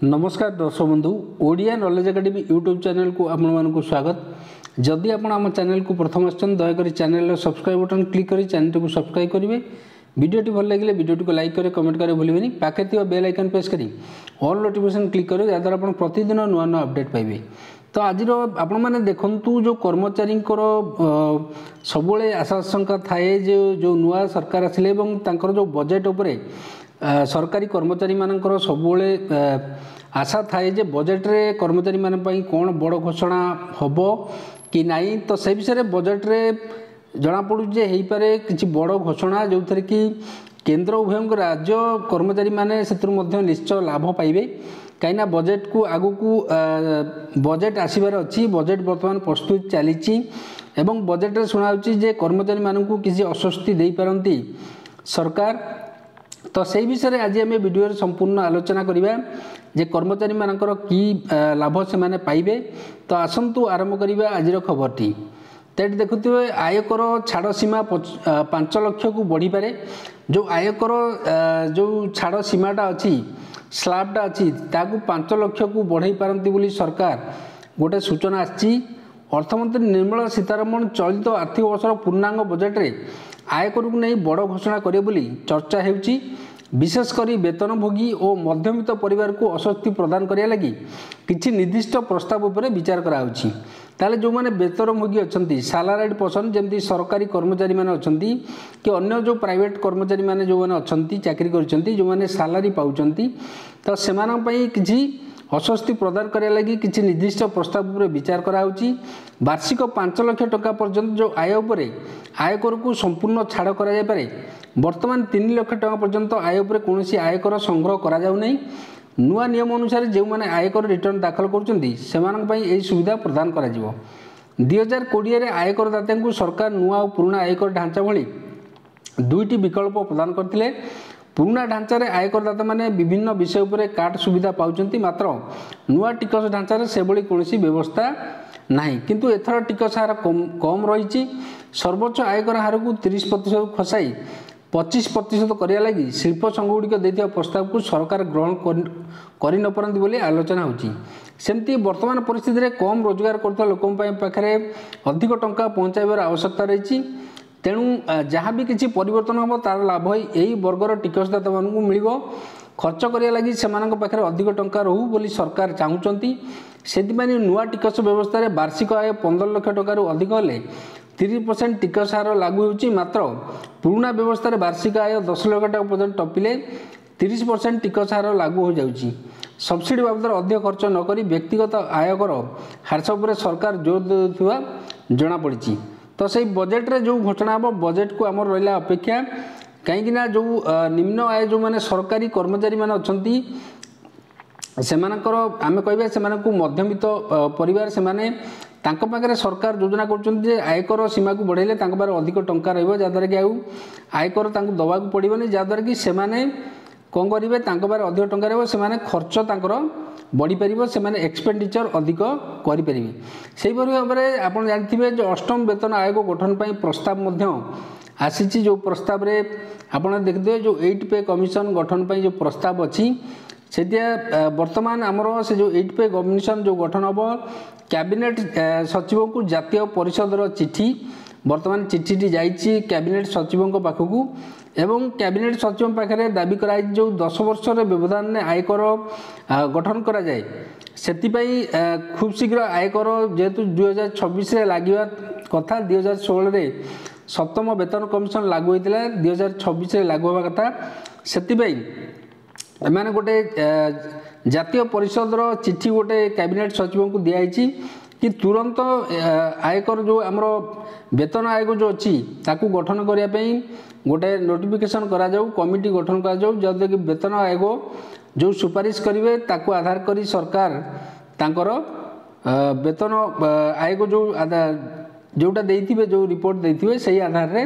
नमस्कार दर्शक बंधु Odia knowledge academy YouTube channel को आपको स्वागत। जदि आप आम चैनल को प्रथम आसान दयाकोरी चैनल सब्सक्राइब बटन क्लिक कर चैनल को सब्सक्राइब करेंगे। वीडियोटी भल लगे वीडियोटी को लाइक करें, कमेंट करें भूलें। पाखे थी बेल आइकन प्रेस करी ऑल नोटिफिकेशन क्लिक करें जहाँद्वारा आप प्रतिदिन नुआ नुआ अपडेट पाइबे। तो आज आपण मैंने देखु जो कर्मचारी सब आशा आशंका थाए जो नुआ सरकार आसिले जो बजेट उपरे सरकारी कर्मचारी मानकर सब आशा थाए जे बजेट रे कर्मचारी मान पई कौन बड़ घोषणा हम कि नहीं। तो से विषय बजेट रे जना पड़ू जे हो पारे किसी बड़ घोषणा जो थे कि केंद्र उभय राज्य कर्मचारी माने से निश्चय लाभ पाइबे। कहीं बजेट को आगु को बजेट आसबार अच्छी बजेट बर्तमान प्रस्तुत चली एवं बजेट रे शुणा जे कर्मचारी मानू किसी आश्वस्ति दे पारती सरकार। तो से विषय आज आम वीडियो संपूर्ण आलोचना करिबा जे कर्मचारी मानकर की लाभ से माने पाइबे। तो आसंतु आरंभ करिबा आजिर खबरटी। तो देखुए आयकर छाड़ सीमा 5 लाख को बढ़ी पारे। जो आयकर जो छाड़ सीमाटा अच्छी स्लैबटा अच्छी ताकू 5 लाख को बढ़ई पारती बोली सरकार गोटे सूचना आसी। अर्थमंत्री निर्मला सीतारमण चलित आर्थिक वर्षर पूर्णांग बजेट रे आयकर को नहीं बड़ घोषणा करे बोली चर्चा हेउची। विशेषकर वेतनभोगी और मध्यमित परिवार को आश्वस्ति प्रदान करिया लगी किछि निर्दिष्ट प्रस्ताव उपरे विचार कराउची। ताले जो माने वेतनभोगी अछंती सैलरीड पर्सन जेमती सरकारी कर्मचारी माने अछंती कि अन्य जो प्राइवेट कर्मचारी माने जो माने अछंती चाकरी करछंती जो माने सैलरी पाउछंती तो सेमान पई किछि आश्वस्ति प्रदान करिया लगी किछि निर्दिष्ट प्रस्ताव उपरे विचार कराउची। वार्षिक 5 लाख टका पर्यंत जो आय उपरे आयकर को संपूर्ण छाड़ करा जाय पारे। वर्तमान 3 लाख टका पर्यंत आय उपरे कोनोसी आयकर संग्रह करा जाउ नै। नुआ नियम अनुसार जो माने आयकर रिटर्न दाखल करुचंती सेमान पई एही सुविधा प्रदान करा जिवो। 2020 रे आयकर दाता को सरकार नुआ और पुराना आयकर ढांचा भली दुईटी विकल्प प्रदान करथिले। पुराना ढांचार आयकरदाता माने विभिन्न विषय उपरे कार्ड सुविधा पाउचंती, मात्र नुआ टिकस ढांचार से भली कोनोसी व्यवस्था नाही। किंतु एथर टिकस हार कम रही। सर्वोच्च आयकर हार को 30% खसाई 25% करिया लगी शिल्प संघगुड़िक देथिया प्रस्ताव को सरकार ग्रहण करि न परंती बोली आलोचना होची। सेमती वर्तमान परिस्थिति रे कम रोजगार करता लोकन पाखरे अधिक टंका पहुंचाइबार आवश्यकता रही। तेणु जहाँ भी किसी परिवर्तन हम तार लाभ यही वर्गर टिकसदाता मानू मिल खर्च करिया लगी सेमानक पाखरे अधिक टंका रहू बोली सरकार चाहूँगी। से नुआ टिकस व्यवस्था रे वार्षिक आय 15 लाख टकर अधिक हेले 30% टिकस हार लागू होची। मात्र पुराना व्यवस्था रे वार्षिक आय 10 लाख टका पर्यंत टपिले 30% टिकस हार लागू हो जाउची। सब्सिडी बाबद अधिक खर्च न करी व्यक्तिगत आयकर ह्रास उपरे सरकार जोर देउथुवा जणा पड़िची। तो से बजेट रे जो घोषणा हम बजेट को आमर रहा अपेक्षा कहीं जो निम्न आय जो माने सरकारी कर्मचारी माने अछंती सेमानकर आमे कहबे सेमान को मध्यमित परिवार सेमाने तांको पाखरे सरकार योजना करछंती जे आयकर सीमा को बढ़ाइले तांको पारे अधिक टंका रहइबो जाद्वारा कि आयकर तांको दबाक पड़िबोनी जाद्वारा कि सेमाने कौन करेंगे तांको पारे अधिक टंका रहइबो सेमाने खर्च तांकर बढ़ी पारिबो सेमाने एक्सपेंडिचर अधिक करि परिबे। सेहि परि भाबरे आपण जानथिबे जो अष्टम वेतन आयोग गठन पई प्रस्ताव मध्य आसीची। जो प्रस्ताव रे आपण देखिबे जो 8 पे कमिशन गठन पई जो प्रस्ताव अछि सेतिया वर्तमान हमरो से जो 8 पे कमिशन जो गठन हबो कैबिनेट सचिव को जातीय परिषद रो चिट्ठी वर्तमान चिट्ठी जाइछि कैबिनेट सचिवों को पाखकू एवं कैबिनेट सचिव पाखे दाबी कराई जो 10 वर्ष व्यवधान ने आयकर गठन करा जाए सेतिपई खूब शीघ्र आयकर जेहेतु 2026 रे लागिवा कथा 2016 रे सप्तम वेतन कमिशन लागू होइतिला 2026 रे लागू होबा कथा सेतिपई एमाने गोटे जातीय परिषद रो चिट्ठी गोटे कैबिनेट सचिवों को दियाइछि कि तुरंत आयकर जो आमर वेतन आयोग जो अच्छी ताकू गठन करिया पई गोटे नोटिफिकेशन करा जाऊ कमिटी गठन करा जाऊ जदि कि वेतन आयोग जो सुपारिश करिवे ताकू आधार करी सरकार तांकर वेतन आयोग जो जोटा देइथिबे जो रिपोर्ट देइथिबे सही आधार रे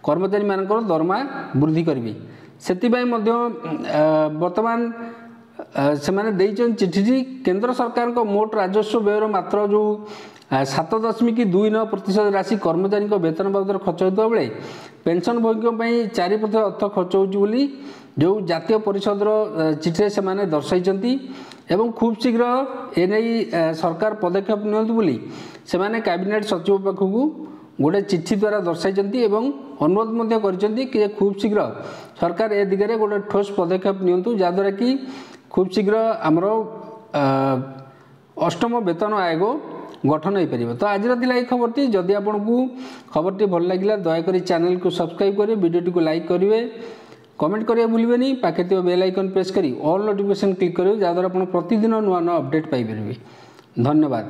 कर्मचारी मानकर दरमा वृद्धि करिवे। सेतिबाई मध्य वर्तमान से माने देइचन चिठी केंद्र सरकार को मोट राजस्व व्यय मात्र जो 7.29% राशि कर्मचारी वेतन बाबद खर्च होता बेले पेंशन भोगी 4% अर्थ खर्च होची जो जातीय परिषद चिठी से दर्शाई एवं खूब शीघ्र एने सरकार पदक्षेप नियंतु बोली से कैबिनेट सचिव पाखक गोटे चिट्ठी द्वारा दर्शाई अनुरोध कि खूब शीघ्र सरकार ए दिगरे गोटे ठोस पदक्षेप नियंतु जहाँद्वारा कि खूब शीघ्र आमर अष्टम वेतन आयोग गठन हो पार। तो आज ये खबरटी जदि आपन को खबरटी भल लगे दयाकोरी चैनल को सब्सक्राइब करें, वीडियो को लाइक करेंगे, कमेंट करिए भूलिए, पाखे थी बेल आइकन प्रेस करी ऑल नोटिफिकेशन क्लिक करेंगे जहाँद्वारा आप प्रतिदिन नुआ नुआ अपडेट पाइपर। धन्यवाद।